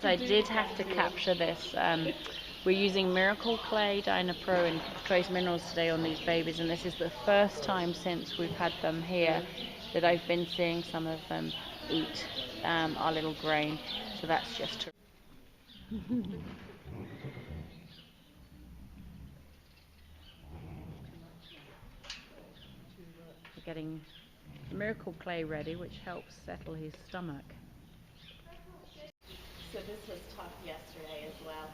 So I did have to capture this. We're using Miracle Clay, Dynapro and Trace Minerals today on these babies, and this is the first time since we've had them here that I've been seeing some of them eat our little grain. So that's just We're getting Miracle Clay ready, which helps settle his stomach. So this was tough yesterday as well.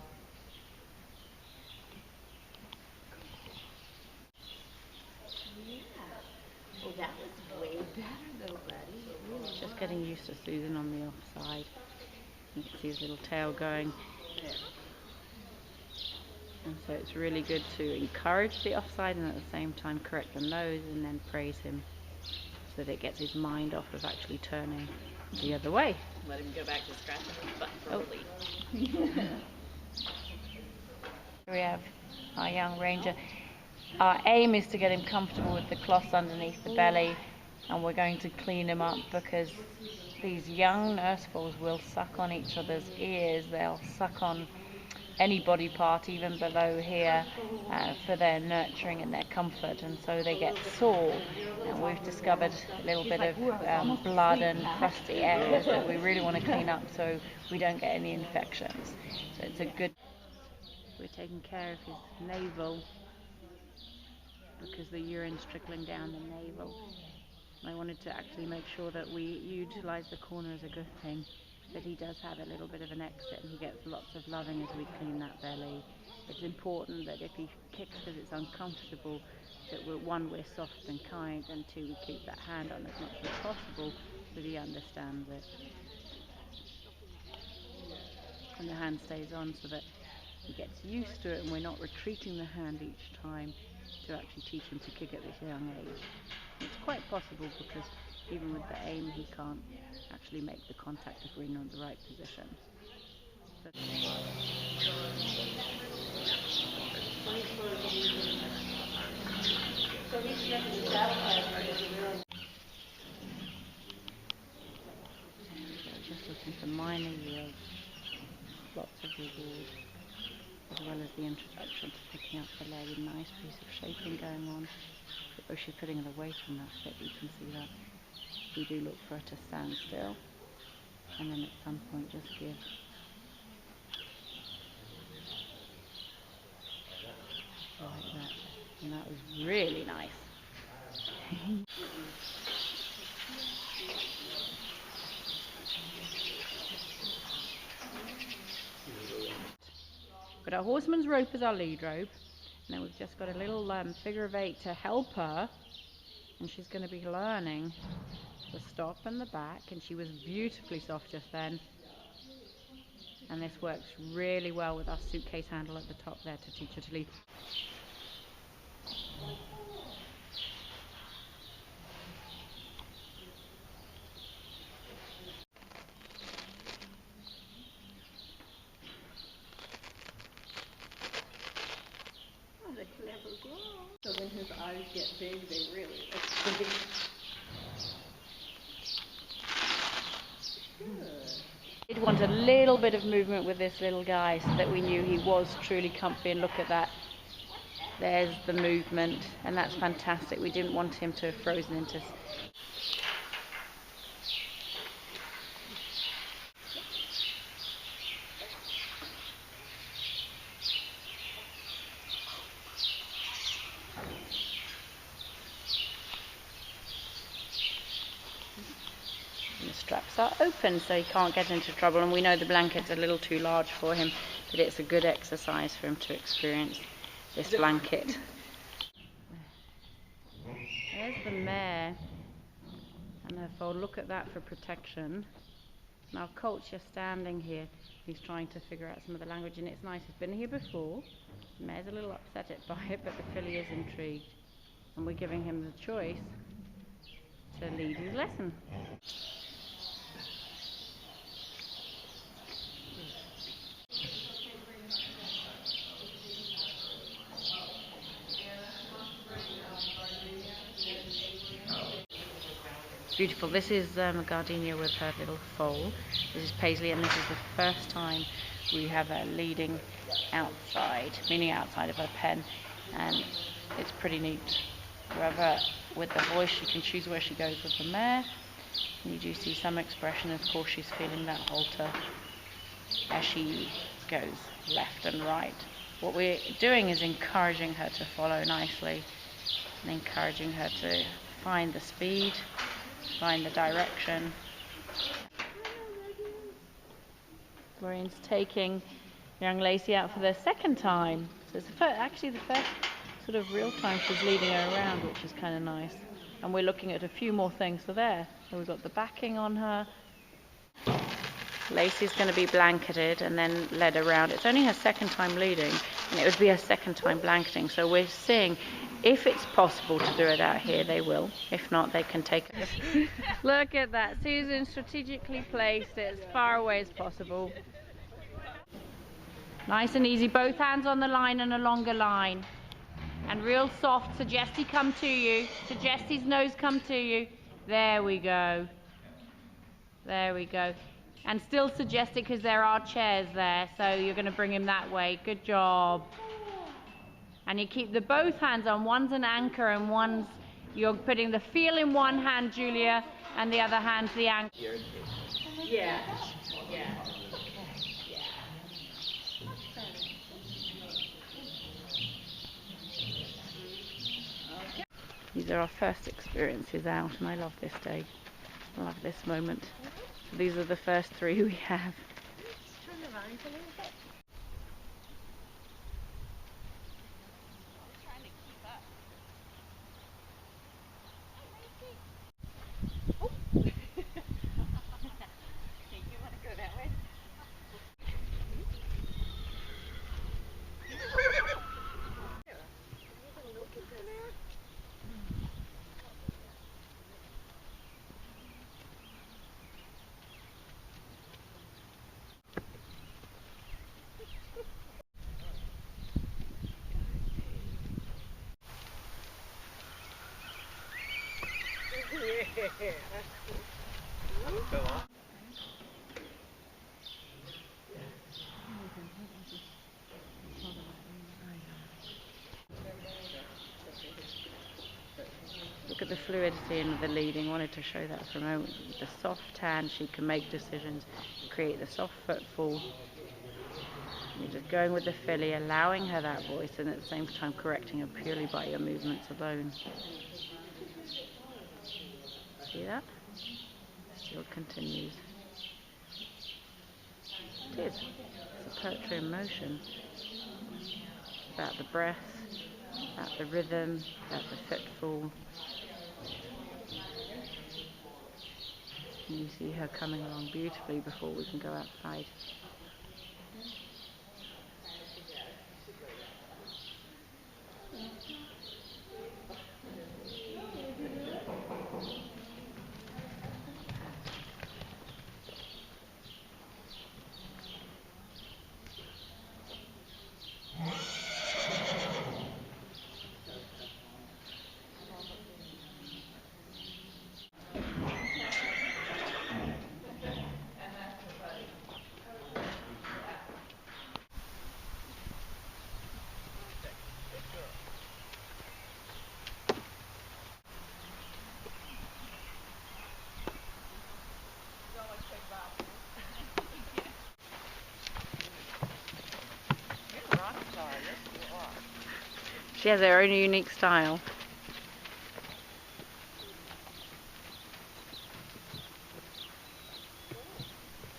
Yeah. Oh, that was way better though, buddy. Just getting used to Susan on the offside. You can see his little tail going. And so it's really good to encourage the offside and at the same time correct the nose and then praise him so that it gets his mind off of actually turning the other way. Let him go back to scratching his butt for relief. Here we have our young ranger. Our aim is to get him comfortable with the cloths underneath the belly, and we're going to clean him up because these young nurse foals will suck on each other's ears. They'll suck on any body part, even below here, for their nurturing and their comfort, and so they get sore. And we've discovered a little bit of blood and crusty areas that we really want to clean up so we don't get any infections. So it's a good... We're taking care of his navel because the urine's trickling down the navel. I wanted to actually make sure that we utilize the corner as a good thing, that he does have a little bit of an exit and he gets lots of loving as we clean that belly. It's important that if he kicks because it's uncomfortable, that we're soft and kind, and two, we keep that hand on as much as possible so that he understands it. And the hand stays on so that he gets used to it and we're not retreating the hand each time to actually teach him to kick at this young age. It's quite possible because even with the aim he can't actually make the contact if we're in the right position. But just looking for minor yields, lots of reward, as well as the introduction to picking up the leg, a nice piece of shaping going on. But she's putting it away from that bit, you can see that. We do look for her to stand still, and then at some point just give. Like that. And that was really nice. But our horseman's rope is our lead rope. And then we've just got a little figure of 8 to help her. And she's going to be learning the stop and the back. And she was beautifully soft just then. And this works really well with our suitcase handle at the top there to teach her to lead. What a clever girl. So when his eyes get big, they really look big. Did want a little bit of movement with this little guy so that we knew he was truly comfy, and look at that. There's the movement, and that's fantastic. We didn't want him to have frozen into... And the straps are open so he can't get into trouble, and we know the blanket's a little too large for him, but it's a good exercise for him to experience this blanket. There's the mare and her foal. Look at that for protection. Now Colt's just standing here. He's trying to figure out some of the language, and it's nice. He's been here before. The mare's a little upset by it, but the filly is intrigued, and we're giving him the choice to lead his lesson. Beautiful. This is a gardenia with her little foal, This is Paisley, and this is the first time we have her leading outside, meaning outside of her pen, and it's pretty neat. However, with the voice, she can choose where she goes with the mare, and you do see some expression. Of course, she's feeling that halter as she goes left and right. What we're doing is encouraging her to follow nicely, and encouraging her to find the speed, find the direction. Maureen's taking young Lacey out for the second time. So it's actually the first sort of real time she's leading her around, which is kind of nice. And we're looking at a few more things. So we've got the backing on her. Lacey's going to be blanketed and then led around. It's only her second time leading, and it would be her second time blanketing. So we're seeing if it's possible to do it out here, they will. If not, they can take it. Look at that. Susan strategically placed it as far away as possible. Nice and easy. Both hands on the line and a longer line. And real soft. Suggest he come to you. Suggest his nose come to you. There we go. There we go. And still suggest it because there are chairs there. So you're going to bring him that way. Good job. And you keep both hands on. One's an anchor and one's... You're putting the feel in one hand, Julia, and the other hand's the anchor. Yeah. Yeah. These are our first experiences out, and I love this day. I love this moment. So these are the first 3 we have. Turn the lines a little bit. Trying to keep up. Oh. You want to go that way? Look at the fluidity in the leading. Wanted to show that for a moment. With the soft hand, she can make decisions, create the soft footfall. You're just going with the filly, allowing her that voice, and at the same time correcting her purely by your movements alone. See that? Still continues. It is. It's a poetry in motion. About the breath, about the rhythm, about the footfall. And you see her coming along beautifully before we can go outside. She has her own unique style.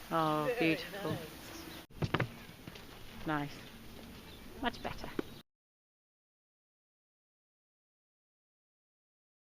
Oh, beautiful. Nice. Much better.